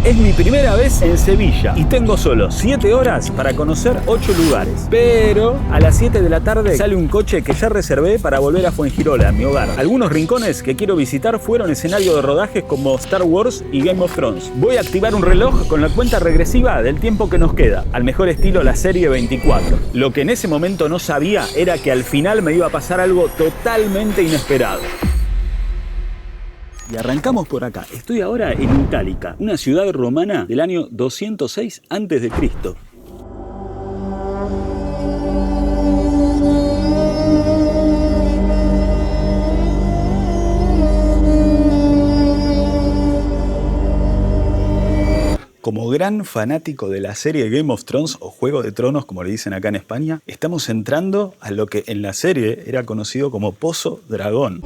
Es mi primera vez en Sevilla y tengo solo 7 horas para conocer 8 lugares. Pero a las 7 de la tarde sale un coche que ya reservé para volver a Fuengirola, mi hogar. Algunos rincones que quiero visitar fueron escenario de rodajes como Star Wars y Game of Thrones. Voy a activar un reloj con la cuenta regresiva del tiempo que nos queda, al mejor estilo la serie 24. Lo que en ese momento no sabía era que al final me iba a pasar algo totalmente inesperado. Y arrancamos por acá. Estoy ahora en Itálica, una ciudad romana del año 206 a.C. Como gran fanático de la serie Game of Thrones o Juego de Tronos, como le dicen acá en España, estamos entrando a lo que en la serie era conocido como Pozo Dragón.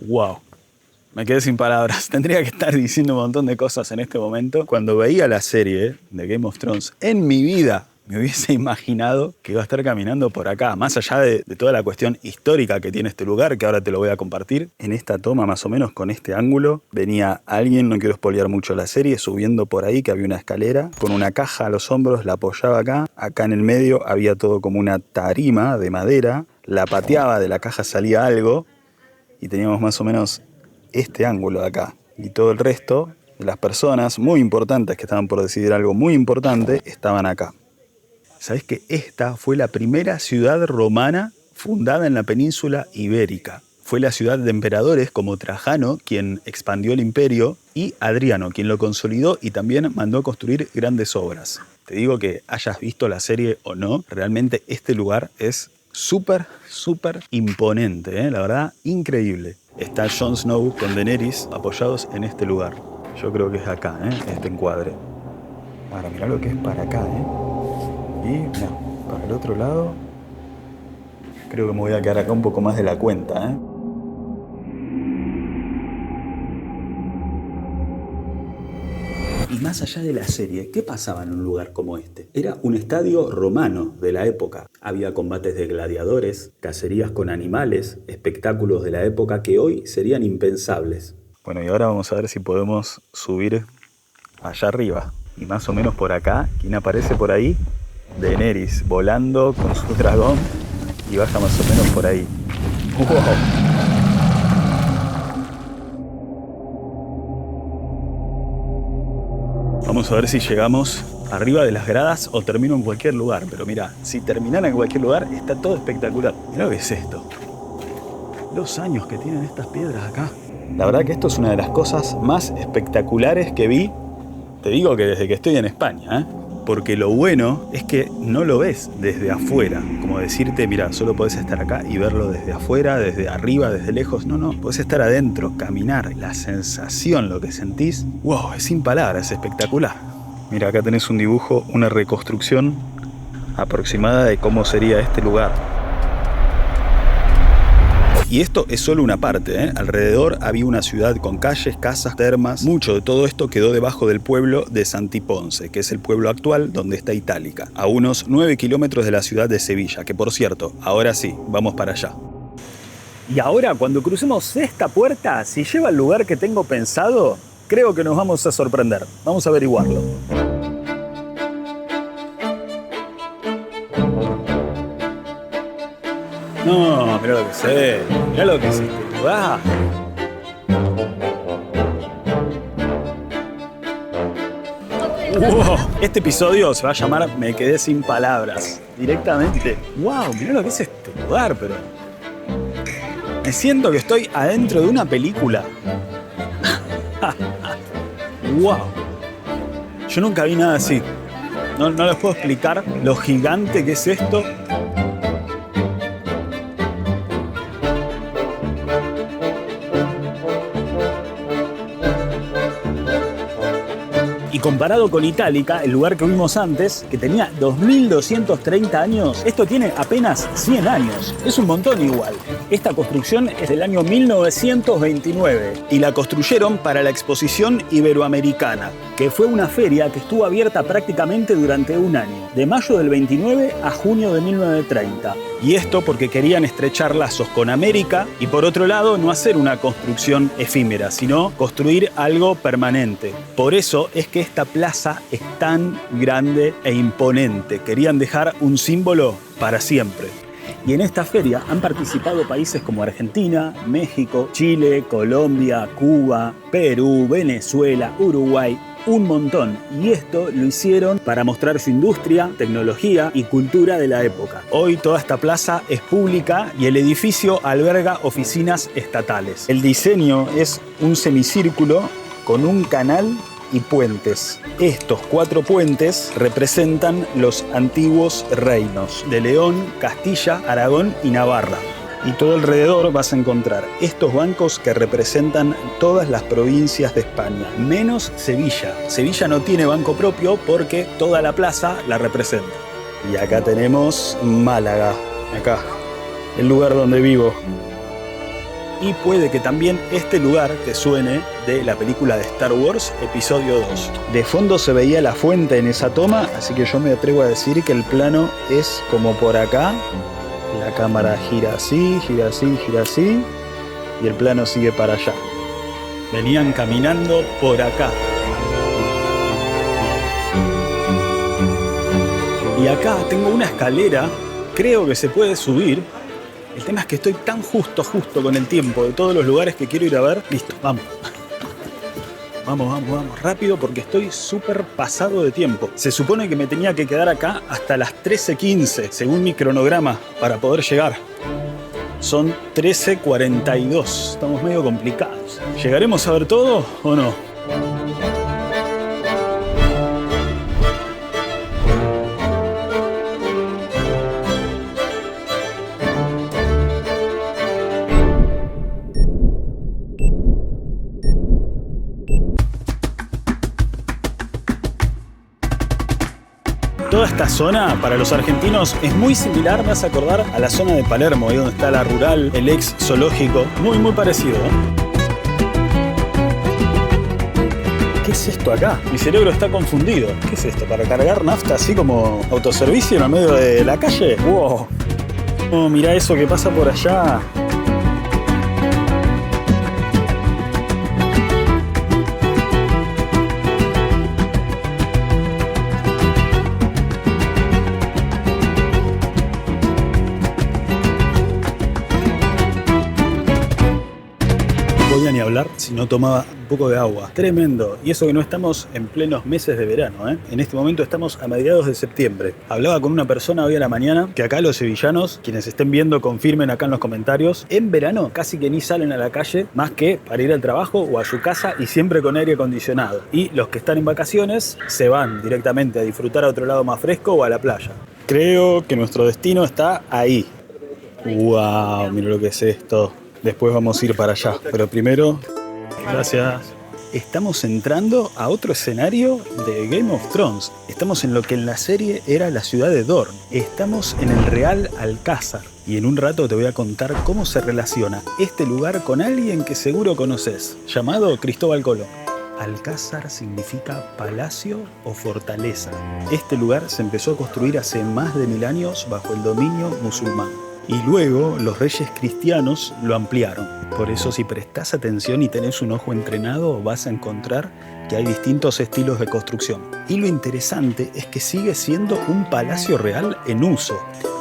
Wow, me quedé sin palabras. Tendría que estar diciendo un montón de cosas en este momento. Cuando veía la serie de Game of Thrones, en mi vida me hubiese imaginado que iba a estar caminando por acá. Más allá de toda la cuestión histórica que tiene este lugar, que ahora te lo voy a compartir. En esta toma, más o menos con este ángulo, venía alguien, no quiero spoilear mucho la serie, subiendo por ahí, que había una escalera, con una caja a los hombros, la apoyaba acá. Acá en el medio había todo como una tarima de madera. La pateaba, de la caja salía algo. Y teníamos más o menos este ángulo de acá. Y todo el resto de las personas muy importantes que estaban por decidir algo muy importante estaban acá. ¿Sabés que esta fue la primera ciudad romana fundada en la península ibérica? Fue la ciudad de emperadores como Trajano, quien expandió el imperio, y Adriano, quien lo consolidó y también mandó a construir grandes obras. Te digo que hayas visto la serie o no, realmente este lugar es súper imponente, la verdad, increíble. Está Jon Snow con Daenerys apoyados en este lugar. Yo creo que es acá, este encuadre. Ahora, mirá lo que es para acá, Y mirá, para el otro lado, creo que me voy a quedar acá un poco más de la cuenta, Y más allá de la serie, ¿qué pasaba en un lugar como este? Era un estadio romano de la época. Había combates de gladiadores, cacerías con animales, espectáculos de la época que hoy serían impensables. Bueno, y ahora vamos a ver si podemos subir allá arriba. Y más o menos por acá, ¿quién aparece por ahí? Daenerys, volando con su dragón y baja más o menos por ahí. ¡Wow! Vamos a ver si llegamos arriba de las gradas o termino en cualquier lugar. Pero mira, si terminara en cualquier lugar, está todo espectacular. Mirá lo que es esto. Los años que tienen estas piedras acá. La verdad que esto es una de las cosas más espectaculares que vi. Te digo que desde que estoy en España, Porque lo bueno es que no lo ves desde afuera. Como decirte, mira, solo podés estar acá y verlo desde afuera, desde arriba, desde lejos. No, podés estar adentro, caminar. La sensación, lo que sentís, wow, es sin palabras, es espectacular. Mira, acá tenés un dibujo, una reconstrucción aproximada de cómo sería este lugar. Y esto es solo una parte, Alrededor había una ciudad con calles, casas, termas. Mucho de todo esto quedó debajo del pueblo de Santiponce, que es el pueblo actual donde está Itálica, a unos 9 kilómetros de la ciudad de Sevilla, que por cierto, ahora sí, vamos para allá. Y ahora, cuando crucemos esta puerta, si lleva al lugar que tengo pensado, creo que nos vamos a sorprender. Vamos a averiguarlo. No, mirá lo que es, mirá lo que es este lugar. Wow, este episodio se va a llamar Me quedé sin palabras. Directamente. Wow, mirá lo que es este lugar, pero... Me siento que estoy adentro de una película. Wow. Yo nunca vi nada así. No les puedo explicar lo gigante que es esto. comparado con Itálica, el lugar que vimos antes, que tenía 2230 años, esto tiene apenas 100 años. Es un montón igual. Esta construcción es del año 1929 y la construyeron para la Exposición Iberoamericana, que fue una feria que estuvo abierta prácticamente durante un año, de mayo del 29 a junio de 1930. Y esto porque querían estrechar lazos con América y, por otro lado, no hacer una construcción efímera, sino construir algo permanente. Por eso es que esta plaza es tan grande e imponente. Querían dejar un símbolo para siempre. Y en esta feria han participado países como Argentina, México, Chile, Colombia, Cuba, Perú, Venezuela, Uruguay, un montón. Y esto lo hicieron para mostrar su industria, tecnología y cultura de la época. Hoy toda esta plaza es pública y el edificio alberga oficinas estatales. El diseño es un semicírculo con un canal y puentes. Estos 4 puentes representan los antiguos reinos de León, Castilla, Aragón y Navarra. Y todo alrededor vas a encontrar estos bancos que representan todas las provincias de España, menos Sevilla. Sevilla no tiene banco propio porque toda la plaza la representa. Y acá tenemos Málaga, acá, el lugar donde vivo. Y puede que también este lugar te suene de la película de Star Wars, Episodio 2. De fondo se veía la fuente en esa toma, así que yo me atrevo a decir que el plano es como por acá. La cámara gira así, gira así, gira así, y el plano sigue para allá. Venían caminando por acá. Y acá tengo una escalera, creo que se puede subir. El tema es que estoy tan justo con el tiempo de todos los lugares que quiero ir a ver. Listo, vamos. Vamos, rápido porque estoy súper pasado de tiempo. Se supone que me tenía que quedar acá hasta las 13:15, según mi cronograma, para poder llegar. Son 13:42, estamos medio complicados. ¿Llegaremos a ver todo o no? Toda esta zona, para los argentinos, es muy similar, me hace acordar a la zona de Palermo, ahí donde está la rural, el ex zoológico. Muy parecido, ¿eh? ¿Qué es esto acá? Mi cerebro está confundido. ¿Qué es esto? ¿Para cargar nafta así como autoservicio en el medio de la calle? ¡Wow! Oh, mirá eso que pasa por allá. Ni hablar si no tomaba un poco de agua. Tremendo. Y eso que no estamos en plenos meses de verano, ¿eh? En este momento estamos a mediados de septiembre. Hablaba con una persona hoy a la mañana que acá los sevillanos, quienes estén viendo, confirmen acá en los comentarios, en verano casi que ni salen a la calle más que para ir al trabajo o a su casa y siempre con aire acondicionado. Y los que están en vacaciones se van directamente a disfrutar a otro lado más fresco o a la playa. Creo que nuestro destino está ahí. ¡Wow! Mira lo que es esto. Después vamos a ir para allá, pero primero, gracias. Estamos entrando a otro escenario de Game of Thrones. Estamos en lo que en la serie era la ciudad de Dorne. Estamos en el Real Alcázar. Y en un rato te voy a contar cómo se relaciona este lugar con alguien que seguro conoces, llamado Cristóbal Colón. Alcázar significa palacio o fortaleza. Este lugar se empezó a construir hace más de 1000 años bajo el dominio musulmán. Y luego los reyes cristianos lo ampliaron. Por eso si prestás atención y tenés un ojo entrenado vas a encontrar que hay distintos estilos de construcción. Y lo interesante es que sigue siendo un palacio real en uso.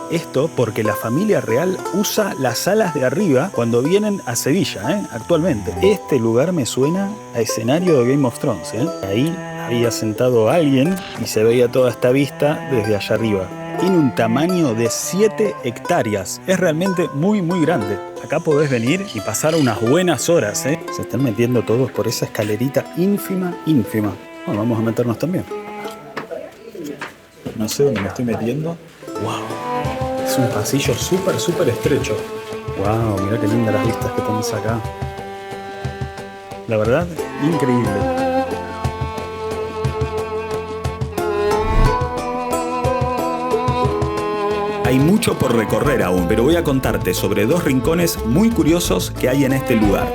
Esto porque la familia real usa las salas de arriba cuando vienen a Sevilla, actualmente. Este lugar me suena a escenario de Game of Thrones. Ahí había sentado alguien y se veía toda esta vista desde allá arriba. Tiene un tamaño de 7 hectáreas. Es realmente muy grande. Acá podés venir y pasar unas buenas horas, Se están metiendo todos por esa escalerita ínfima. Bueno, vamos a meternos también. No sé dónde me estoy metiendo. ¡Wow! Es un pasillo súper estrecho. ¡Wow! Mirá qué lindas las vistas que tenés acá. La verdad, increíble. Hay mucho por recorrer aún, pero voy a contarte sobre 2 rincones muy curiosos que hay en este lugar.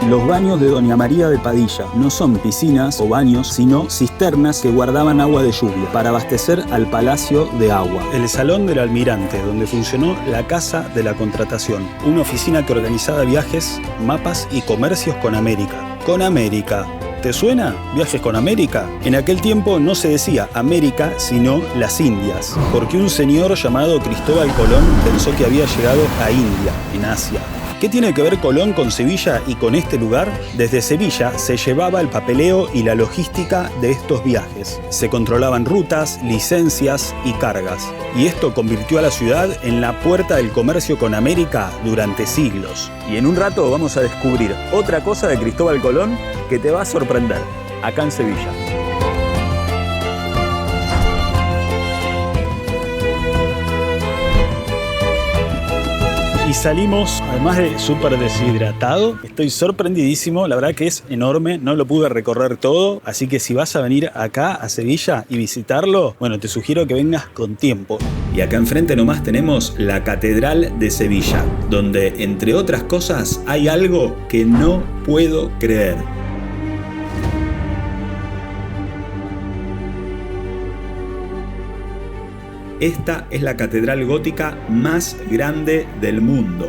Los baños de Doña María de Padilla no son piscinas o baños, sino cisternas que guardaban agua de lluvia para abastecer al Palacio de Agua. El Salón del Almirante, donde funcionó la Casa de la Contratación, una oficina que organizaba viajes, mapas y comercios con América. Con América. ¿Te suena? ¿Viajes con América? En aquel tiempo no se decía América, sino las Indias, porque un señor llamado Cristóbal Colón pensó que había llegado a India, en Asia. ¿Qué tiene que ver Colón con Sevilla y con este lugar? Desde Sevilla se llevaba el papeleo y la logística de estos viajes. Se controlaban rutas, licencias y cargas. Y esto convirtió a la ciudad en la puerta del comercio con América durante siglos. Y en un rato vamos a descubrir otra cosa de Cristóbal Colón que te va a sorprender, acá en Sevilla. Y salimos, además de súper deshidratado, estoy sorprendidísimo, la verdad que es enorme, no lo pude recorrer todo, así que si vas a venir acá a Sevilla y visitarlo, bueno, te sugiero que vengas con tiempo. Y acá enfrente nomás tenemos la Catedral de Sevilla, donde, entre otras cosas, hay algo que no puedo creer. Esta es la catedral gótica más grande del mundo.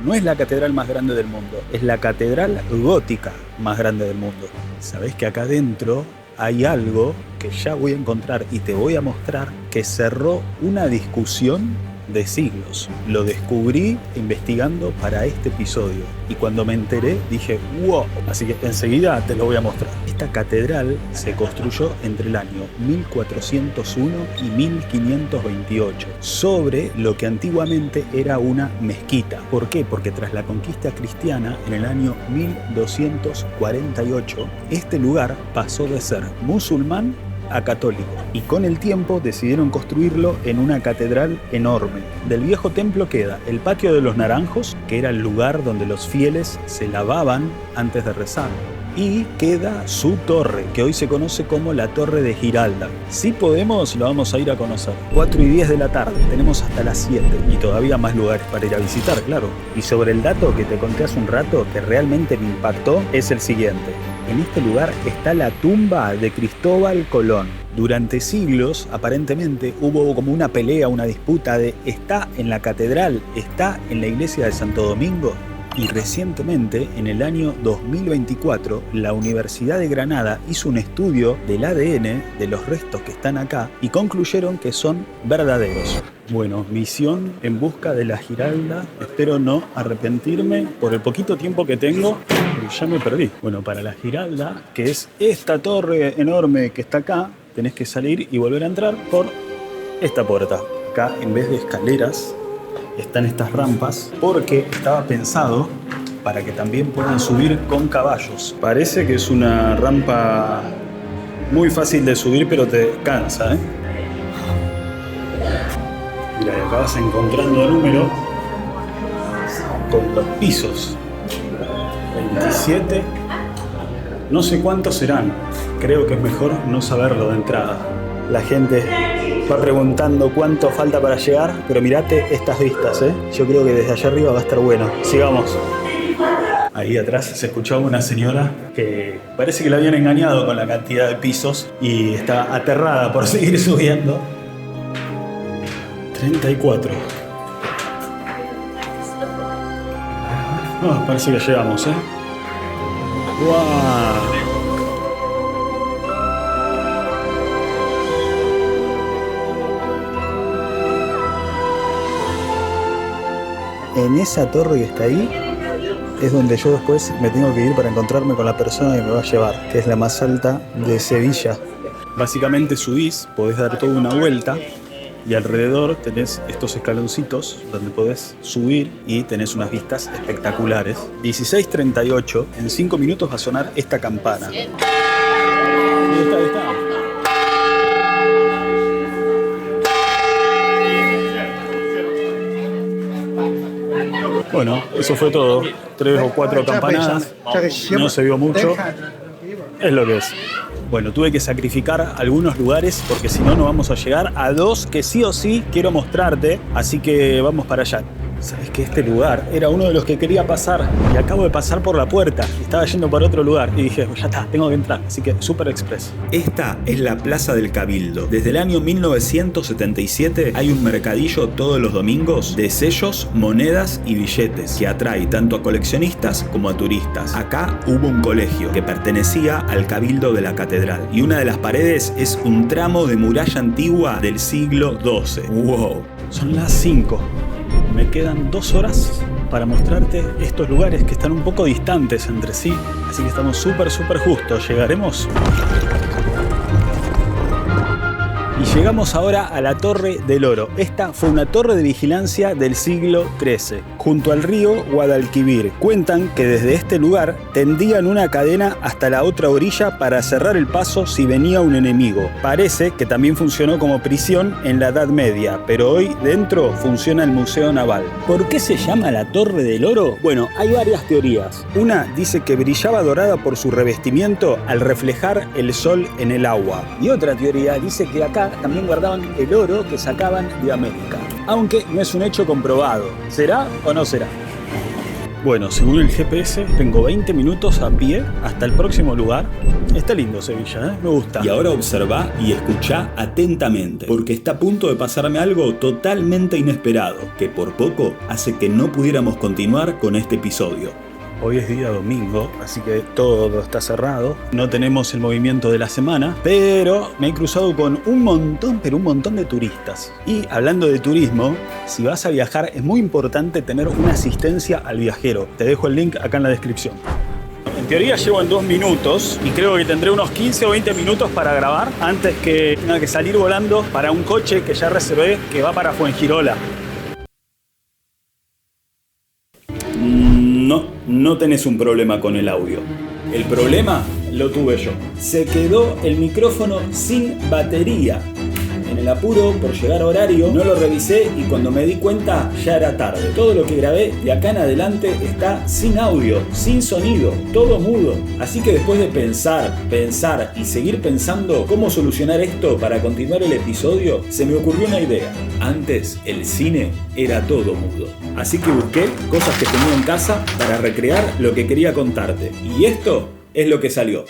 No es la catedral más grande del mundo, es la catedral gótica más grande del mundo. Sabés que acá adentro hay algo que ya voy a encontrar y te voy a mostrar que cerró una discusión de siglos. Lo descubrí investigando para este episodio y cuando me enteré dije ¡wow! Así que enseguida te lo voy a mostrar. Esta catedral se construyó entre el año 1401 y 1528 sobre lo que antiguamente era una mezquita. ¿Por qué? Porque tras la conquista cristiana en el año 1248 este lugar pasó de ser musulmán a católico y con el tiempo decidieron construirlo en una catedral enorme. Del viejo templo queda el patio de los Naranjos, que era el lugar donde los fieles se lavaban antes de rezar, y queda su torre, que hoy se conoce como la Torre de Giralda. Si podemos, lo vamos a ir a conocer. 4:10 de la tarde, tenemos hasta las 7 y todavía más lugares para ir a visitar, claro. Y sobre el dato que te conté hace un rato, que realmente me impactó, es el siguiente. En este lugar está la tumba de Cristóbal Colón. Durante siglos, aparentemente, hubo como una pelea, una disputa de ¿está en la catedral? ¿Está en la iglesia de Santo Domingo? Y recientemente, en el año 2024, la Universidad de Granada hizo un estudio del ADN de los restos que están acá y concluyeron que son verdaderos. Bueno, misión en busca de la Giralda. Espero no arrepentirme por el poquito tiempo que tengo. Ya me perdí. Bueno, para la Giralda, que es esta torre enorme que está acá, tenés que salir y volver a entrar por esta puerta. Acá, en vez de escaleras, están estas rampas porque estaba pensado para que también puedan subir con caballos. Parece que es una rampa muy fácil de subir, pero te cansa, ¿eh? Mira, y acá vas encontrando número con los pisos. 27. No sé cuántos serán. Creo que es mejor no saberlo de entrada. La gente va preguntando cuánto falta para llegar, pero mirate estas vistas, ¿eh? Yo creo que desde allá arriba va a estar bueno. Sigamos. Ahí atrás se escuchaba una señora que parece que la habían engañado con la cantidad de pisos y está aterrada por seguir subiendo. 34. Parece que llegamos, ¿eh? ¡Wow! En esa torre que está ahí es donde yo después me tengo que ir para encontrarme con la persona que me va a llevar, que es la más alta de Sevilla. Básicamente subís, podés dar toda una vuelta y alrededor tenés estos escaloncitos donde podés subir y tenés unas vistas espectaculares. 16:38, en 5 minutos va a sonar esta campana. Ahí está. Eso fue todo. 3 o 4 campanadas. No se vio mucho. Es lo que es. Bueno, tuve que sacrificar algunos lugares porque si no, no vamos a llegar a 2 que sí o sí quiero mostrarte. Así que vamos para allá. Sabes que este lugar era uno de los que quería pasar y acabo de pasar por la puerta. Estaba yendo para otro lugar y dije, ya está, tengo que entrar. Así que Super Express. Esta es la Plaza del Cabildo. Desde el año 1977 hay un mercadillo todos los domingos de sellos, monedas y billetes que atrae tanto a coleccionistas como a turistas. Acá hubo un colegio que pertenecía al Cabildo de la Catedral y una de las paredes es un tramo de muralla antigua del siglo XII. ¡Wow! Son las 5. Me quedan 2 horas para mostrarte estos lugares que están un poco distantes entre sí, así que estamos súper justos. ¿Llegaremos? Y llegamos ahora a la Torre del Oro. Esta fue una torre de vigilancia del siglo XIII, junto al río Guadalquivir. Cuentan que desde este lugar tendían una cadena hasta la otra orilla para cerrar el paso si venía un enemigo. Parece que también funcionó como prisión en la Edad Media, pero hoy dentro funciona el Museo Naval. ¿Por qué se llama la Torre del Oro? Bueno, hay varias teorías. Una dice que brillaba dorada por su revestimiento al reflejar el sol en el agua. Y otra teoría dice que acá también guardaban el oro que sacaban de América. Aunque no es un hecho comprobado. ¿Será o no será? Bueno, según el GPS, tengo 20 minutos a pie hasta el próximo lugar. Está lindo Sevilla, me gusta. Y ahora observa y escucha atentamente, porque está a punto de pasarme algo totalmente inesperado, que por poco hace que no pudiéramos continuar con este episodio. Hoy es día domingo, así que todo está cerrado. No tenemos el movimiento de la semana, pero me he cruzado con un montón de turistas. Y hablando de turismo, si vas a viajar es muy importante tener una asistencia al viajero. Te dejo el link acá en la descripción. En teoría llego en 2 minutos y creo que tendré unos 15 o 20 minutos para grabar antes que tenga que salir volando para un coche que ya reservé que va para Fuengirola. No tenés un problema con el audio. El problema lo tuve yo. Se quedó el micrófono sin batería. En el apuro por llegar a horario no lo revisé y cuando me di cuenta ya era tarde. Todo lo que grabé de acá en adelante está sin audio, sin sonido, todo mudo. Así que después de pensar y seguir pensando cómo solucionar esto para continuar el episodio, se me ocurrió una idea. Antes el cine era todo mudo. Así que busqué cosas que tenía en casa para recrear lo que quería contarte. Y esto es lo que salió.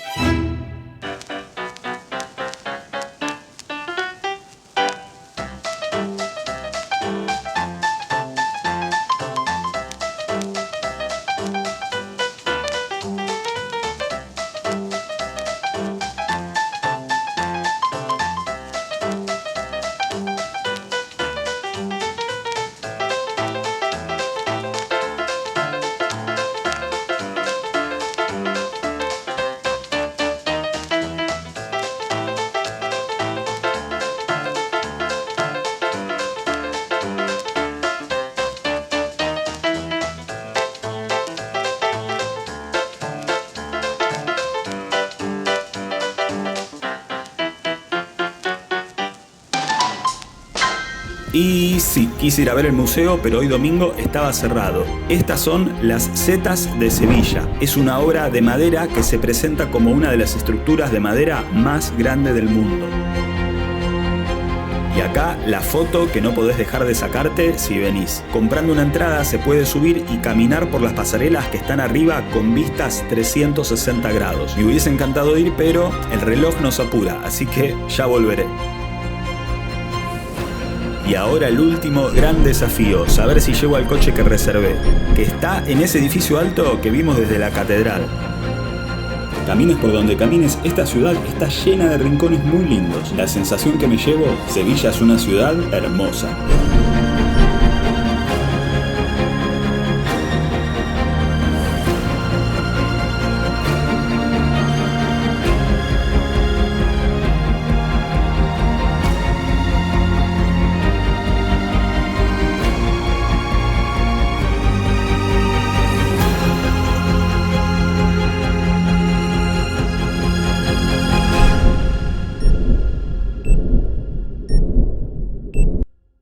Y sí, quise ir a ver el museo, pero hoy domingo estaba cerrado. Estas son las Setas de Sevilla. Es una obra de madera que se presenta como una de las estructuras de madera más grande del mundo. Y acá la foto que no podés dejar de sacarte si venís. Comprando una entrada se puede subir y caminar por las pasarelas que están arriba con vistas 360 grados. Me hubiese encantado ir, pero el reloj nos apura, así que ya volveré. Y ahora el último gran desafío, saber si llego al coche que reservé, que está en ese edificio alto que vimos desde la catedral. Camines por donde camines, esta ciudad está llena de rincones muy lindos. La sensación que me llevo, Sevilla es una ciudad hermosa.